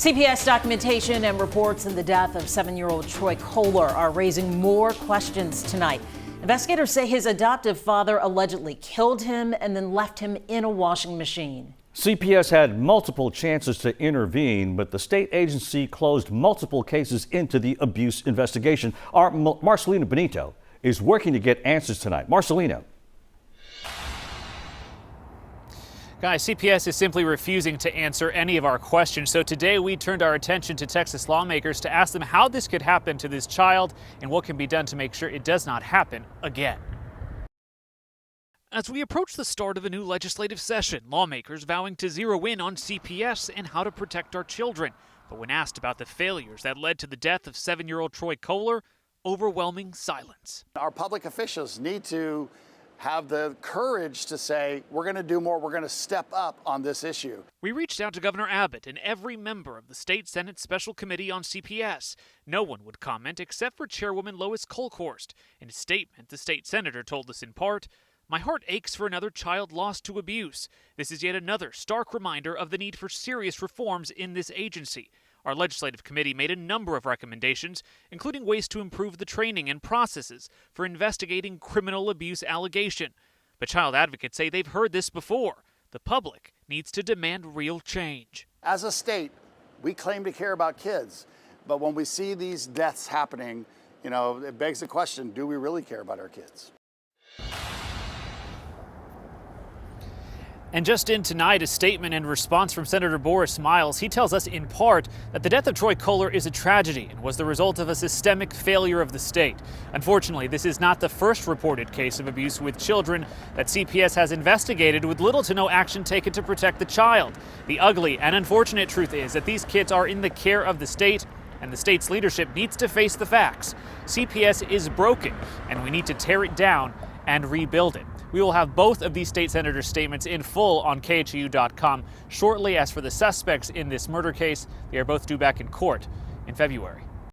CPS documentation and reports in the death of 7-year-old Troy Khoeler are raising more questions tonight. Investigators say his adoptive father allegedly killed him and then left him in a washing machine. CPS had multiple chances to intervene, but the state agency closed multiple cases into the abuse investigation. Our Marcelino Benito is working to get answers tonight. Marcelino. Guys, CPS is simply refusing to answer any of our questions. So today we turned our attention to Texas lawmakers to ask them how this could happen to this child and what can be done to make sure it does not happen again. As we approach the start of a new legislative session, lawmakers vowing to zero in on CPS and how to protect our children. But when asked about the failures that led to the death of 7-year-old Troy Khoeler, overwhelming silence. Our public officials need to have the courage to say, we're going to do more, we're going to step up on this issue. We reached out to Governor Abbott and every member of the State Senate Special Committee on CPS. No one would comment except for Chairwoman Lois Kolkhorst. In a statement, the state senator told us in part, "My heart aches for another child lost to abuse. This is yet another stark reminder of the need for serious reforms in this agency." Our legislative committee made a number of recommendations, including ways to improve the training and processes for investigating criminal abuse allegation. But child advocates say they've heard this before. The public needs to demand real change. As a state, we claim to care about kids, but when we see these deaths happening, it begs the question, do we really care about our kids? And just in tonight, a statement in response from Senator Boris Miles. He tells us in part that the death of Troy Khoeler is a tragedy and was the result of a systemic failure of the state. Unfortunately, this is not the first reported case of abuse with children that CPS has investigated with little to no action taken to protect the child. The ugly and unfortunate truth is that these kids are in the care of the state, and the state's leadership needs to face the facts. CPS is broken, and we need to tear it down and rebuild it. We will have both of these state senators' statements in full on KHOU.com shortly. As for the suspects in this murder case, they are both due back in court in February.